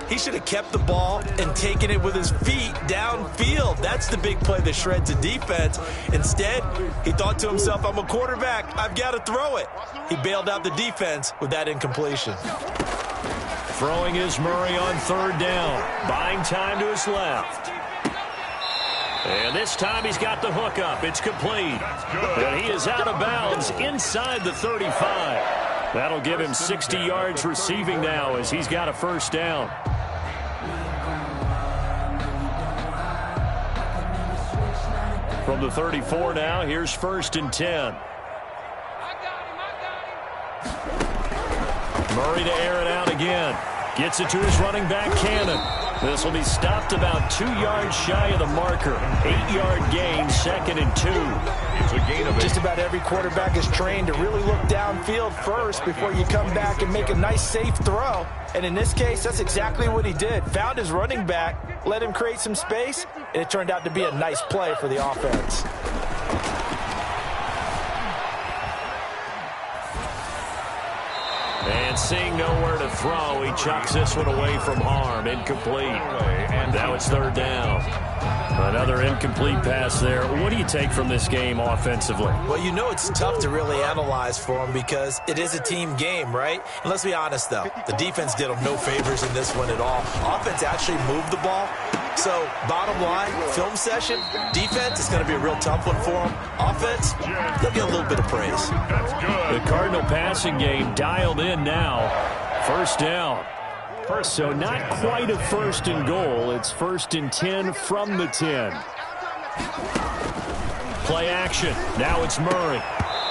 he should have kept the ball and taken it with his feet downfield. That's the big play that shreds a defense. Instead, he thought to himself, I'm a quarterback, I've got to throw it. He bailed out the defense with that incompletion. Throwing is Murray on 3rd down. Buying time to his left. And this time he's got the hook up. It's complete. And he is out of bounds inside the 35. That'll give him 60 yards receiving now as he's got a 1st down. From the 34 now, here's 1st and 10. Murray to air it out again. Gets it to his running back, Cannon. This will be stopped about 2 yards shy of the marker. 8-yard gain, 2nd and 2. It's a gain of 8. Just about every quarterback is trained to really look downfield first before you come back and make a nice, safe throw. And in this case, that's exactly what he did. Found his running back, let him create some space, and it turned out to be a nice play for the offense. And seeing nowhere to throw, he chucks this one away from harm. Incomplete. And now it's 3rd down. Another incomplete pass there. What do you take from this game offensively? Well, you know it's tough to really analyze for him because it is a team game, right? And let's be honest, though. The defense did him no favors in this one at all. Offense actually moved the ball. So, bottom line, film session, defense is going to be a real tough one for them. Offense, they'll get a little bit of praise. That's good. The Cardinal passing game dialed in now. 1st down. So not quite a 1st and goal. It's 1st and 10 from the 10. Play action. Now it's Murray.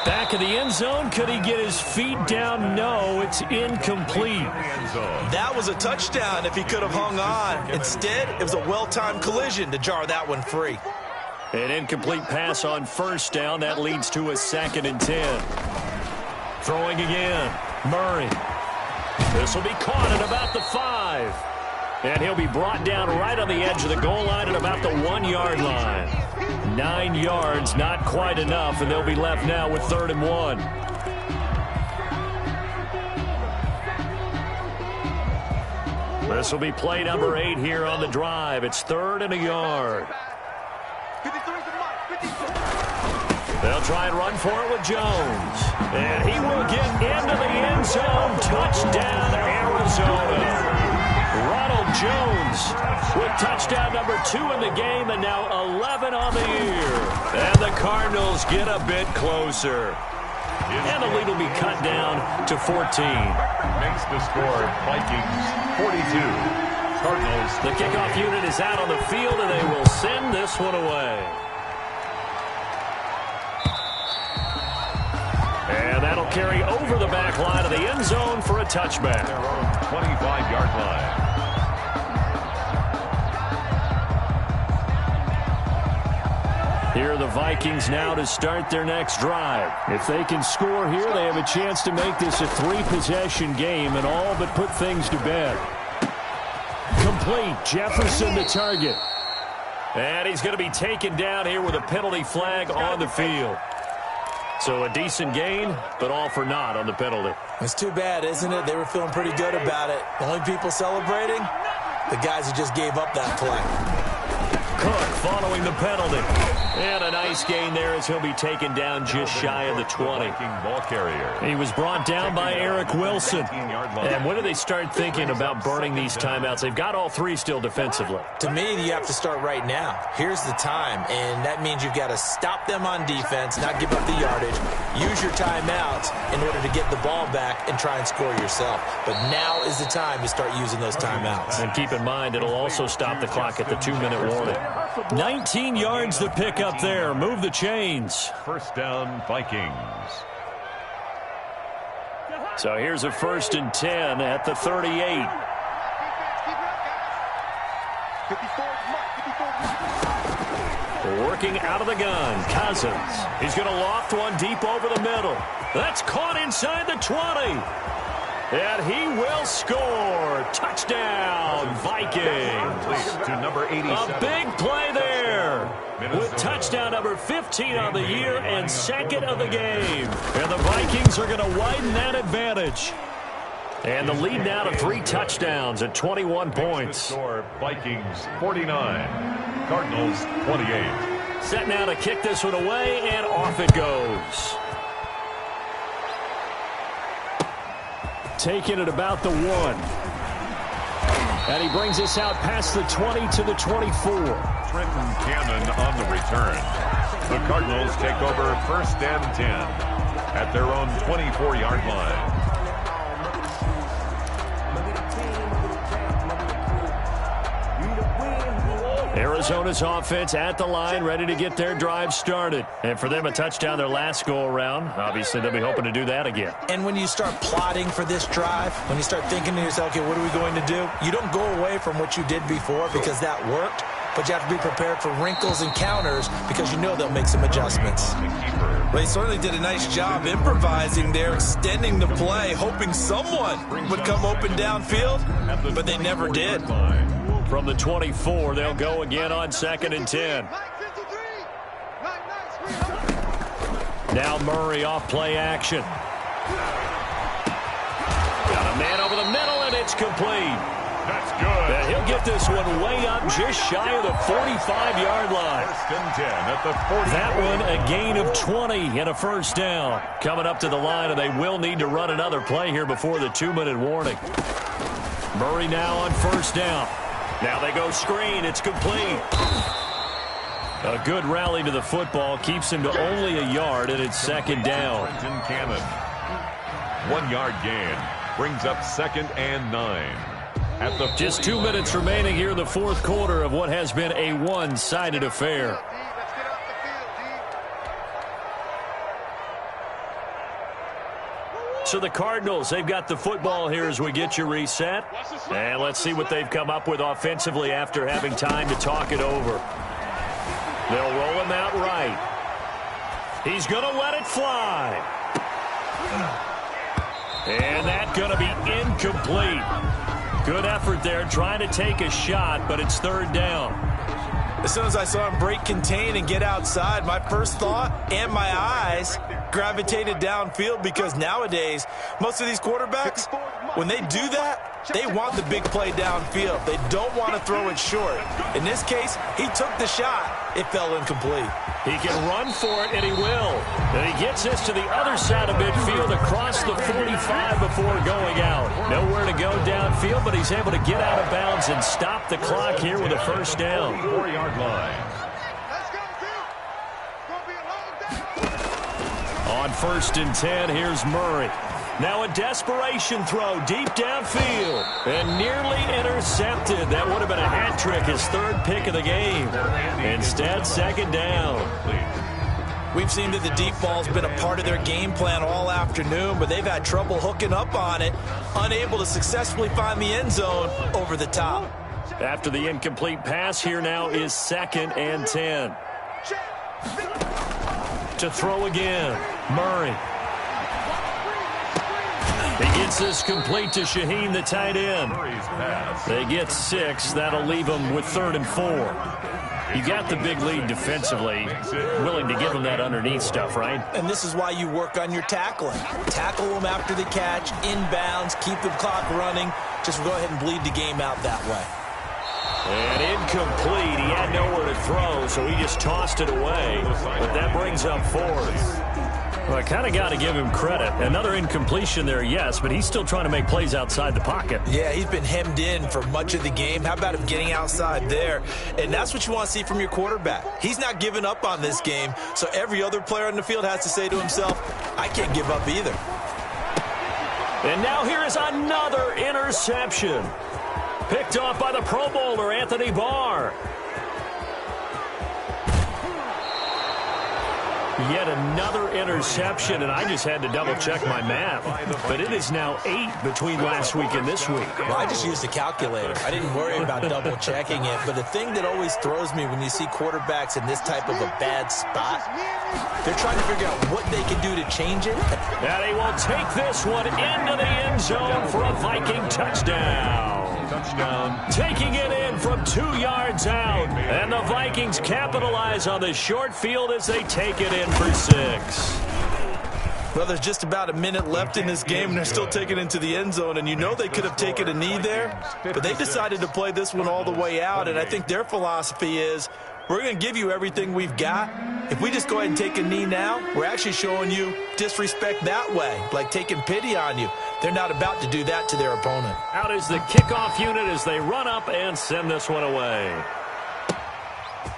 Back of the end zone. Could he get his feet down? No, it's incomplete. That was a touchdown if he could have hung on. Instead, it was a well-timed collision to jar that one free. An incomplete pass on 1st down. That leads to a 2nd and 10. Throwing again. Murray. This will be caught at about the 5. And he'll be brought down right on the edge of the goal line at about the 1-yard line. 9 yards, not quite enough, and they'll be left now with 3rd and 1. This will be play number 8 here on the drive. It's 3rd and a yard. They'll try and run for it with Jones. And he will get into the end zone. Touchdown, Arizona. Ronald Jones with touchdown number 2 in the game and now 11 on the year. And the Cardinals get a bit closer. and the lead will be cut down to 14. Makes the score Vikings 42. Cardinals. The kickoff unit is out on the field, and they will send this one away. And that'll carry over the back line of the end zone for a touchback. Their own 25-yard line. Here are the Vikings now to start their next drive. If they can score here, they have a chance to make this a 3-possession game and all but put things to bed. Complete. Jefferson the target. And he's going to be taken down here with a penalty flag on the field. So a decent gain, but all for naught on the penalty. It's too bad, isn't it? They were feeling pretty good about it. The only people celebrating, the guys who just gave up that play. Cook following the penalty. And a nice gain there as he'll be taken down just shy of the 20. Ball carrier. He was brought down by Eric Wilson. And when do they start thinking about burning these timeouts? They've got all three still defensively. To me, you have to start right now. Here's the time, and that means you've got to stop them on defense, not give up the yardage, use your timeouts in order to get the ball back and try and score yourself. But now is the time to start using those timeouts. And keep in mind, it'll also stop the clock at the 2-minute warning. 19 yards to pick up there. Move the chains. First down, Vikings. So here's a 1st and 10 at the 38. Working out of the gun, Cousins. He's going to loft one deep over the middle. That's caught inside the 20. And he will score. Touchdown, Vikings. To number 87. A big play there. With touchdown number 15 on the year and 2nd of the game. And the Vikings are going to widen that advantage. And the lead now to 3 touchdowns at 21 points. Vikings 49. Cardinals 28. Set now to kick this one away, and off it goes. Taking it about the 1. And he brings us out past the 20 to the 24. Trenton Cannon on the return. The Cardinals take over 1st and 10 at their own 24-yard line. Arizona's offense at the line, ready to get their drive started. And for them, a touchdown their last go-around. Obviously, they'll be hoping to do that again. And when you start plotting for this drive, when you start thinking to yourself, okay, what are we going to do? You don't go away from what you did before because that worked, but you have to be prepared for wrinkles and counters because you know they'll make some adjustments. They certainly did a nice job improvising there, extending the play, hoping someone would come open downfield, but they never did. From the 24, they'll go again on 2nd and 10. Now Murray off play action. Got a man over the middle, and it's complete. That's good. And he'll get this one way up just shy of the 45-yard line. 1st and 10 at the 40. That one a gain of 20 and a 1st down. Coming up to the line, and they will need to run another play here before the 2-minute warning. Murray now on 1st down. Now they go screen. It's complete. A good rally to the football keeps him to only a yard, and it's 2nd down. Trenton Cannon. 1-yard gain. Brings up 2nd and 9. At the Just 2 minutes remaining here in the 4th quarter of what has been a one-sided affair. So the Cardinals, they've got the football here as we get you reset. And let's see what they've come up with offensively after having time to talk it over. They'll roll him out right. He's going to let it fly. And that's going to be incomplete. Good effort there trying to take a shot, but it's 3rd down. As soon as I saw him break contain and get outside, my first thought and my eyes gravitated downfield because nowadays, most of these quarterbacks, when they do that, they want the big play downfield. They don't want to throw it short. In this case, he took the shot. It fell incomplete. He can run for it, and he will. And he gets this to the other side of midfield across the 45 before going out. Nowhere to go downfield, but he's able to get out of bounds and stop the clock here with a 1st down. 4-yard line. On On 1st and 10, here's Murray. Now a desperation throw deep downfield and nearly intercepted. That would have been a hat trick, his 3rd pick of the game. Instead, 2nd down. We've seen that the deep ball's been a part of their game plan all afternoon, but they've had trouble hooking up on it, unable to successfully find the end zone over the top. After the incomplete pass, here now is 2nd and 10. To throw again, Murray. He gets this complete to Shaheen, the tight end. They get 6. That'll leave them with 3rd and 4. You got the big lead defensively, willing to give them that underneath stuff, right? And this is why you work on your tackling. Tackle them after the catch, inbounds, keep the clock running. Just go ahead and bleed the game out that way. And incomplete. He had nowhere to throw, so he just tossed it away. But that brings up 4th. Well, I kind of got to give him credit. Another incompletion there, yes, but he's still trying to make plays outside the pocket. Yeah, he's been hemmed in for much of the game. How about him getting outside there? And that's what you want to see from your quarterback. He's not giving up on this game, so every other player on the field has to say to himself, I can't give up either. And now here is another interception. Picked off by the Pro Bowler, Anthony Barr. Yet another interception, and I just had to double-check my math. But it is now 8 between last week and this week. Well, I just used a calculator. I didn't worry about double-checking it. But the thing that always throws me when you see quarterbacks in this type of a bad spot, they're trying to figure out what they can do to change it. And he will take this one into the end zone for a Viking touchdown. Taking it in from 2 yards out. And the Vikings capitalize on the short field as they take it in for 6. Well, there's just about a minute left in this game, and they're still taking it into the end zone. And you know they could have taken a knee there, but they decided to play this one all the way out. And I think their philosophy is, we're going to give you everything we've got. If we just go ahead and take a knee now, we're actually showing you disrespect that way, like taking pity on you. They're not about to do that to their opponent. Out is the kickoff unit as they run up and send this one away.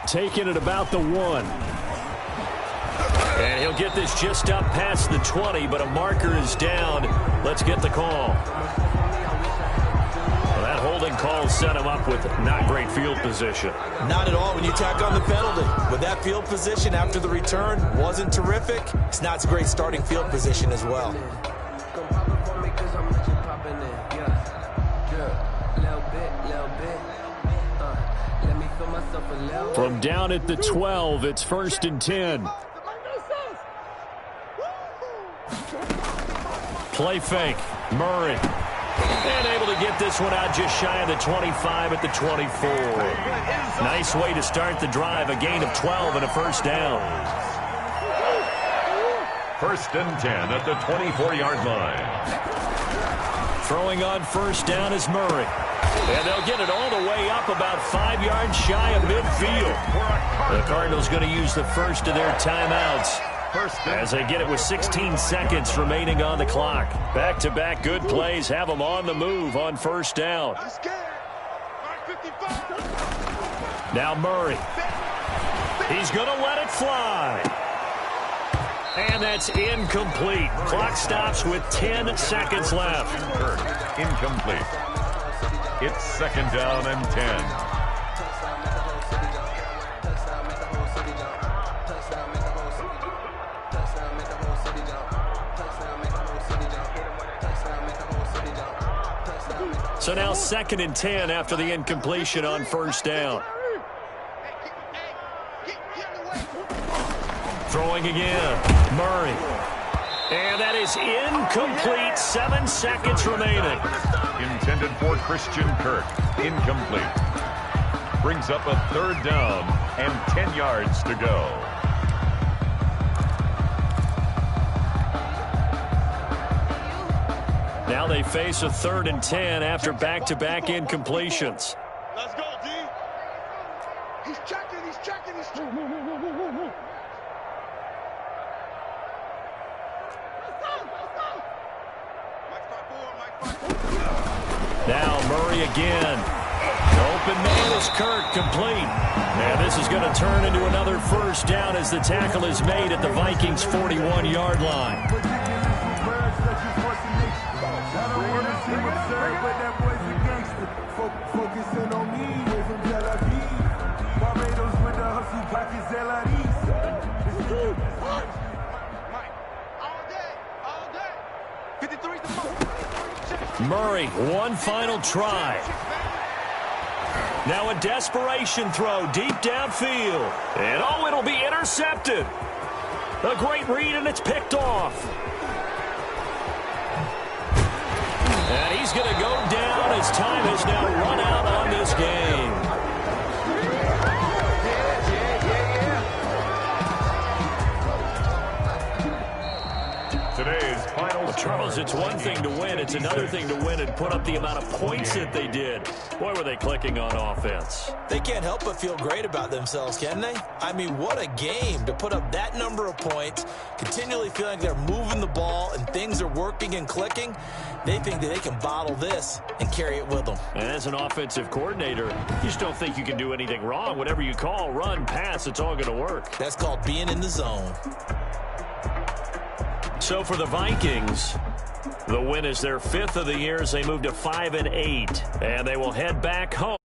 Taking it about the 1. And he'll get this just up past the 20, but a marker is down. Let's get the call. Well, that holding call set him up with not great field position. Not at all when you tack on the penalty. With that field position after the return wasn't terrific. It's not a great starting field position as well. From down at the 12, it's 1st and 10. Play fake. Murray. And able to get this one out just shy of the 25 at the 24. Nice way to start the drive. A gain of 12 and a 1st down. 1st and 10 at the 24-yard line. Throwing on 1st down is Murray. And they'll get it all the way up about 5 yards shy of midfield. The Cardinals going to use the first of their timeouts as they get it with 16 seconds remaining on the clock. Back-to-back good plays have them on the move on 1st down. Now Murray. He's going to let it fly. And that's incomplete. Clock stops with 10 seconds left. Incomplete. It's 2nd down and 10. So now 2nd and 10 after the incompletion on 1st down. Throwing again. Murray. And that is incomplete. 7 seconds remaining. Intended for Christian Kirk. Incomplete. Brings up a 3rd down and 10 yards to go. Now they face a 3rd and 10 after back-to-back incompletions. Let's go, D. He's checking. Now Murray again. Open man is Kirk, complete. And this is going to turn into another first down as the tackle is made at the Vikings' 41-yard line. Murray, one final try. Now a desperation throw deep downfield. And oh, it'll be intercepted. A great read, and it's picked off. And he's going to go down as time has now run out on this game. Today's final. Well, Charles, it's one thing to win. It's another thing to win and put up the amount of points that they did. Boy, were they clicking on offense. They can't help but feel great about themselves, can they? I mean, what a game to put up that number of points, continually feeling like they're moving the ball and things are working and clicking. They think that they can bottle this and carry it with them. And as an offensive coordinator, you just don't think you can do anything wrong. Whatever you call, run, pass, it's all going to work. That's called being in the zone. So for the Vikings, the win is their 5th of the year as they move to 5-8, and they will head back home.